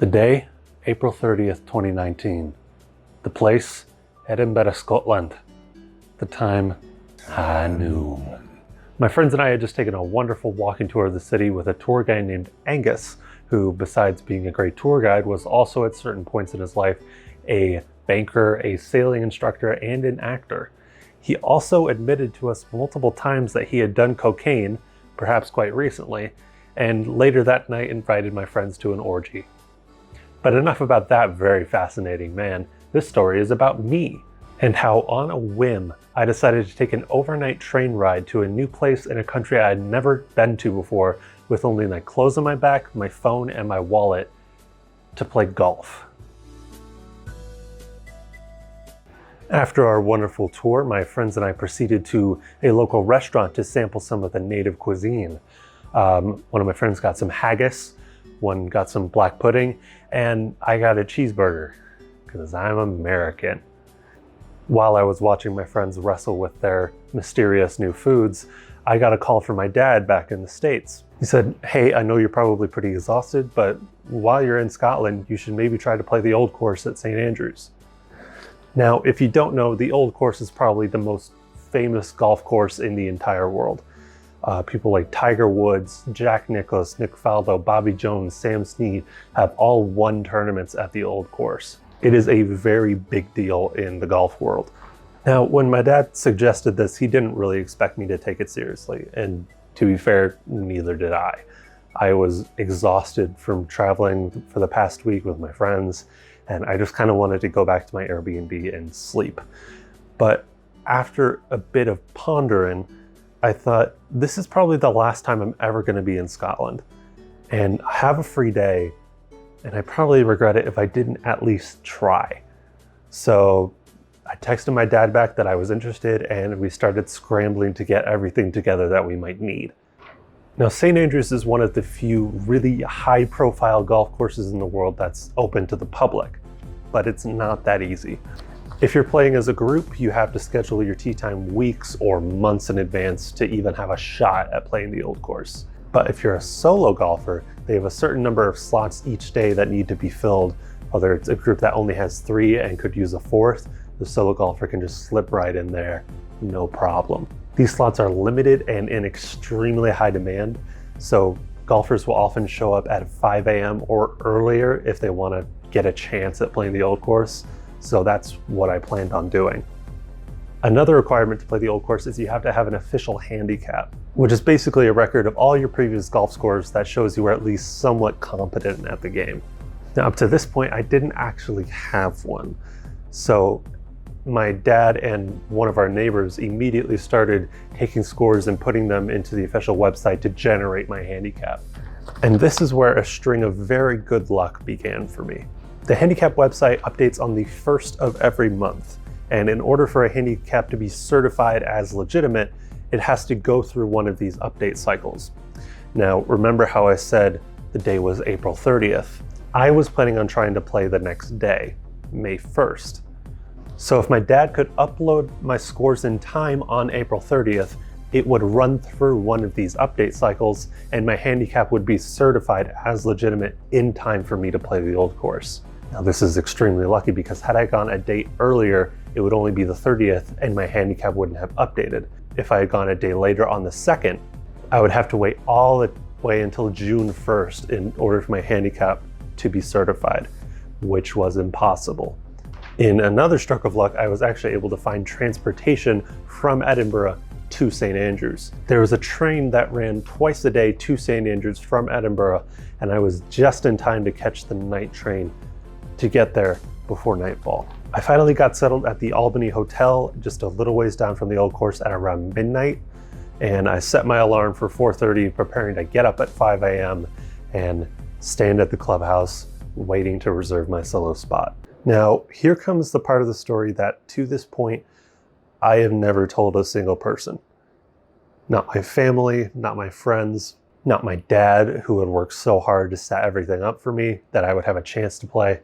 The day, April 30th, 2019. The place, Edinburgh, Scotland. The time, high noon. My friends and I had just taken a wonderful walking tour of the city with a tour guide named Angus, who, besides being a great tour guide, was also at certain points in his life a banker, a sailing instructor, and an actor. He also admitted to us multiple times that he had done cocaine, perhaps quite recently, and later that night invited my friends to an orgy. But enough about that very fascinating man. This story is about me, and how on a whim I decided to take an overnight train ride to a new place in a country I had never been to before with only my clothes on my back, my phone, and my wallet to play golf. After our wonderful tour, my friends and I proceeded to a local restaurant to sample some of the native cuisine. One of my friends got some haggis, one got some black pudding, and I got a cheeseburger, because I'm American. While I was watching my friends wrestle with their mysterious new foods, I got a call from my dad back in the States. He said, "Hey, I know you're probably pretty exhausted, but while you're in Scotland, you should maybe try to play the Old Course at St. Andrews." Now, if you don't know, the Old Course is probably the most famous golf course in the entire world. People like Tiger Woods, Jack Nicklaus, Nick Faldo, Bobby Jones, Sam Snead have all won tournaments at the Old Course. It is a very big deal in the golf world. Now, when my dad suggested this, he didn't really expect me to take it seriously. And to be fair, neither did I. I was exhausted from traveling for the past week with my friends, and I just kind of wanted to go back to my Airbnb and sleep. But after a bit of pondering, I thought, this is probably the last time I'm ever going to be in Scotland. And I have a free day, and I probably regret it if I didn't at least try. So I texted my dad back that I was interested, and we started scrambling to get everything together that we might need. Now, St. Andrews is one of the few really high-profile golf courses in the world that's open to the public, but it's not that easy. If you're playing as a group, you have to schedule your tee time weeks or months in advance to even have a shot at playing the Old Course. But if you're a solo golfer, they have a certain number of slots each day that need to be filled. Whether it's a group that only has 3 and could use a 4th, the solo golfer can just slip right in there, no problem. These slots are limited and in extremely high demand, so golfers will often show up at 5 a.m. or earlier if they want to get a chance at playing the Old Course. So that's what I planned on doing. Another requirement to play the Old Course is you have to have an official handicap, which is basically a record of all your previous golf scores that shows you were at least somewhat competent at the game. Now, up to this point, I didn't actually have one. So my dad and one of our neighbors immediately started taking scores and putting them into the official website to generate my handicap. And this is where a string of very good luck began for me. The handicap website updates on the 1st of every month. And in order for a handicap to be certified as legitimate, it has to go through one of these update cycles. Now, remember how I said the day was April 30th? I was planning on trying to play the next day, May 1st. So if my dad could upload my scores in time on April 30th, it would run through one of these update cycles and my handicap would be certified as legitimate in time for me to play the Old Course. Now, this is extremely lucky because had I gone a date earlier, it would only be the 30th and my handicap wouldn't have updated. If I had gone a day later on the 2nd, I would have to wait all the way until June 1st in order for my handicap to be certified, which was impossible. In another stroke of luck, I was actually able to find transportation from Edinburgh to St. Andrews. There was a train that ran twice a day to St. Andrews from Edinburgh, and I was just in time to catch the night train to get there before nightfall. I finally got settled at the Albany Hotel, just a little ways down from the Old Course at around midnight, and I set my alarm for 4:30, preparing to get up at 5 a.m. and stand at the clubhouse, waiting to reserve my solo spot. Now, here comes the part of the story that, to this point, I have never told a single person. Not my family, not my friends, not my dad, who had worked so hard to set everything up for me that I would have a chance to play.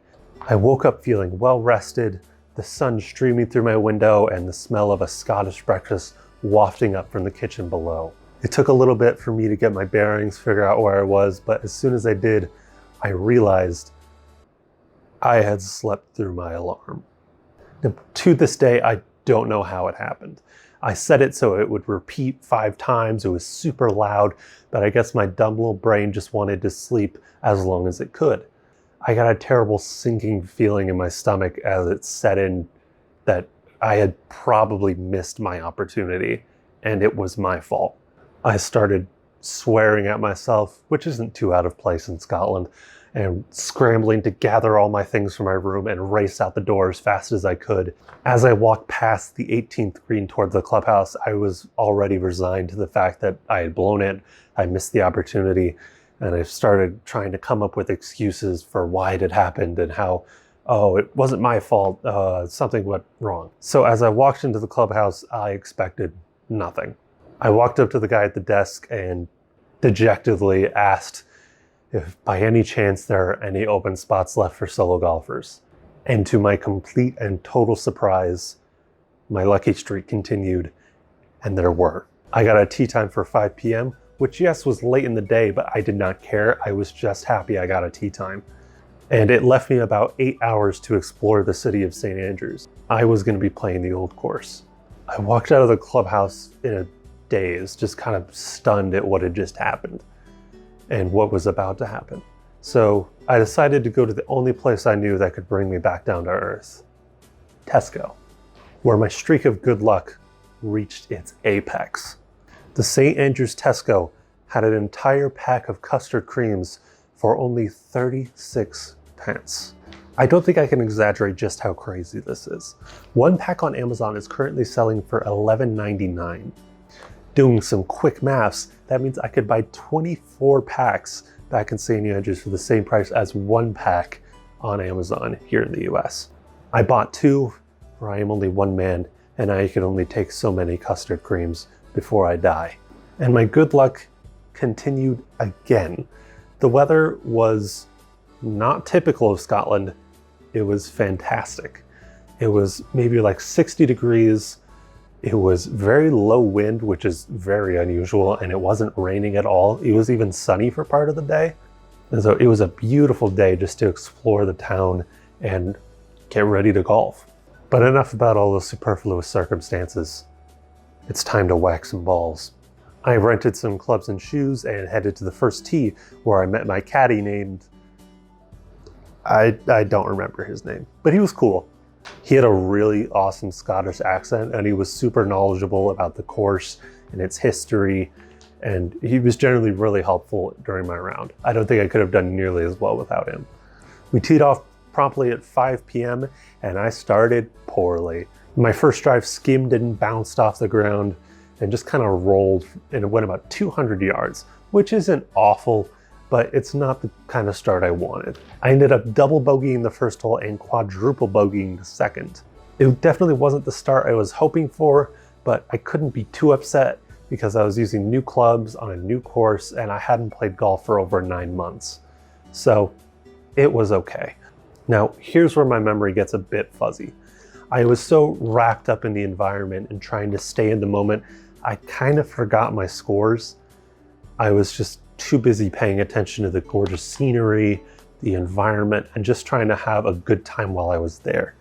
I woke up feeling well rested, the sun streaming through my window and the smell of a Scottish breakfast wafting up from the kitchen below. It took a little bit for me to get my bearings, figure out where I was, but as soon as I did, I realized I had slept through my alarm. Now, to this day, I don't know how it happened. I set it so it would repeat 5 times. It was super loud, but I guess my dumb little brain just wanted to sleep as long as it could. I got a terrible sinking feeling in my stomach as it set in that I had probably missed my opportunity, and it was my fault. I started swearing at myself, which isn't too out of place in Scotland, and scrambling to gather all my things from my room and race out the door as fast as I could. As I walked past the 18th green towards the clubhouse, I was already resigned to the fact that I had blown it, I missed the opportunity, and I started trying to come up with excuses for why it had happened and how, oh, it wasn't my fault, something went wrong. So as I walked into the clubhouse, I expected nothing. I walked up to the guy at the desk and dejectedly asked if by any chance there are any open spots left for solo golfers. And to my complete and total surprise, my lucky streak continued, and there were. I got a tee time for 5 p.m., which yes, was late in the day, but I did not care. I was just happy I got a tee time. And it left me about 8 hours to explore the city of St. Andrews. I was going to be playing the old course. I walked out of the clubhouse in a daze, just kind of stunned at what had just happened and what was about to happen. So I decided to go to the only place I knew that could bring me back down to earth, Tesco, where my streak of good luck reached its apex. The St. Andrews Tesco had an entire pack of custard creams for only 36 pence. I don't think I can exaggerate just how crazy this is. One pack on Amazon is currently selling for $11.99. Doing some quick maths, that means I could buy 24 packs back in St. Andrews for the same price as one pack on Amazon here in the US. I bought 2, for I am only one man, and I can only take so many custard creams before I die. And my good luck continued again. The weather was not typical of Scotland. It was fantastic. It was maybe like 60 degrees. It was very low wind, which is very unusual, and it wasn't raining at all. It was even sunny for part of the day. And so it was a beautiful day just to explore the town and get ready to golf. But enough about all those superfluous circumstances. It's time to whack some balls. I rented some clubs and shoes and headed to the first tee, where I met my caddy named... I don't remember his name, but he was cool. He had a really awesome Scottish accent, and he was super knowledgeable about the course and its history, and he was generally really helpful during my round. I don't think I could have done nearly as well without him. We teed off promptly at 5 p.m. and I started poorly. My first drive skimmed and bounced off the ground and just kind of rolled, and it went about 200 yards, which isn't awful, but it's not the kind of start I wanted. I ended up double bogeying the first hole and quadruple bogeying the second. It definitely wasn't the start I was hoping for, but I couldn't be too upset because I was using new clubs on a new course and I hadn't played golf for over 9 months. So it was okay. Now, here's where my memory gets a bit fuzzy. I was so wrapped up in the environment and trying to stay in the moment, I kind of forgot my scores. I was just too busy paying attention to the gorgeous scenery, the environment, and just trying to have a good time while I was there.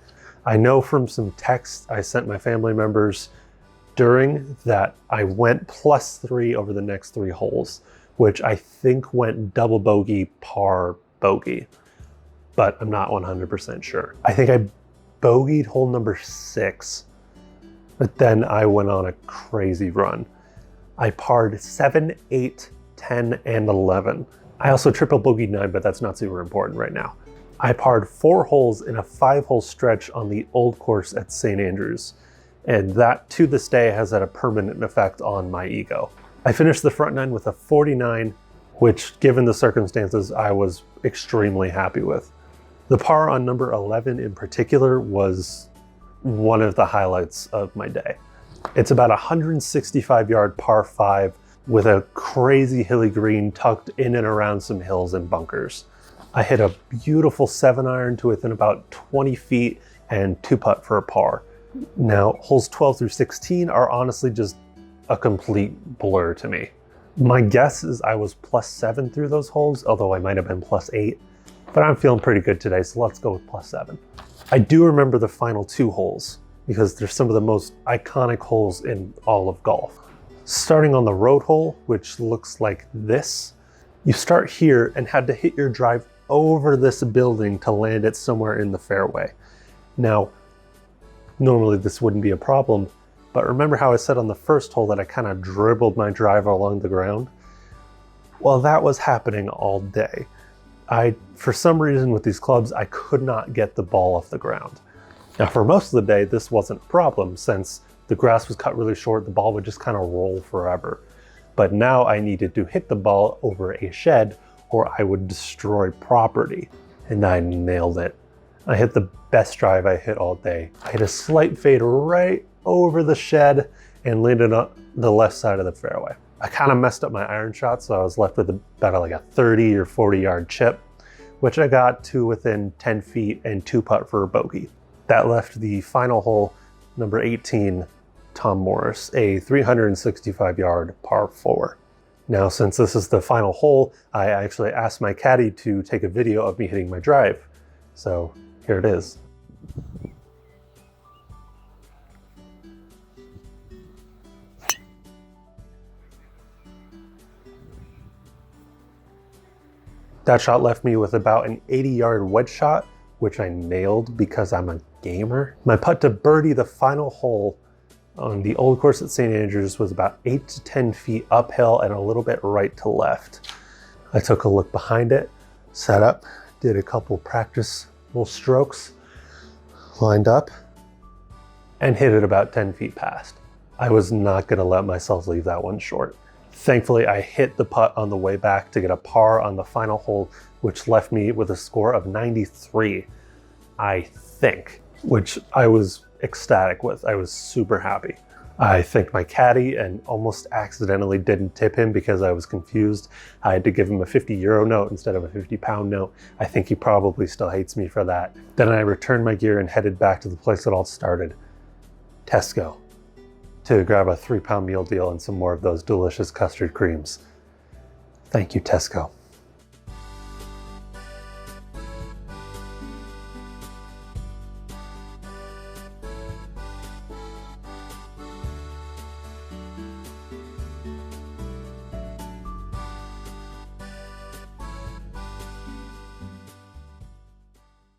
I know from some texts I sent my family members during that I went +3 over the next 3 holes, which I think went double bogey, par, bogey, but I'm not 100% sure. I think I bogeyed hole number 6, but then I went on a crazy run. I parred 7, 8, 10, and 11. I also triple bogeyed 9, but that's not super important right now. I parred 4 holes in a 5-hole stretch on the old course at St. Andrews, and that to this day has had a permanent effect on my ego. I finished the front 9 with a 49, which given the circumstances, I was extremely happy with. The par on number 11 in particular was one of the highlights of my day. It's about a 165-yard par 5 with a crazy hilly green tucked in and around some hills and bunkers. I hit a beautiful 7-iron to within about 20 feet and 2-putt for a par. Now, holes 12 through 16 are honestly just a complete blur to me. My guess is I was +7 through those holes, although I might have been +8. But I'm feeling pretty good today, so let's go with +7. I do remember the final 2 holes because they're some of the most iconic holes in all of golf. Starting on the road hole, which looks like this, you start here and had to hit your drive over this building to land it somewhere in the fairway. Now, normally this wouldn't be a problem, but remember how I said on the first hole that I kind of dribbled my driver along the ground? Well, that was happening all day. For some reason with these clubs, I could not get the ball off the ground. Now for most of the day, this wasn't a problem since the grass was cut really short, the ball would just kind of roll forever. But now I needed to hit the ball over a shed or I would destroy property. And I nailed it. I hit the best drive I hit all day. I hit a slight fade right over the shed and landed on the left side of the fairway. I kind of messed up my iron shot, so I was left with about like a 30 or 40 yard chip, which I got to within 10 feet and 2 putt for a bogey. That left the final hole, number 18, Tom Morris, a 365 yard par 4. Now, since this is the final hole, I actually asked my caddy to take a video of me hitting my drive. So here it is. That shot left me with about an 80 yard wedge shot, which I nailed because I'm a gamer. My putt to birdie the final hole on the old course at St. Andrews was about 8 to 10 feet uphill and a little bit right to left. I took a look behind it, set up, did a couple practice little strokes, lined up, and hit it about 10 feet past. I was not gonna let myself leave that one short. Thankfully, I hit the putt on the way back to get a par on the final hole, which left me with a score of 93, I think, which I was ecstatic with. I was super happy. I thanked my caddy and almost accidentally didn't tip him because I was confused. I had to give him a 50 euro note instead of a 50 pound note. I think he probably still hates me for that. Then I returned my gear and headed back to the place it all started, Tesco, to grab a 3-pound meal deal and some more of those delicious custard creams. Thank you, Tesco.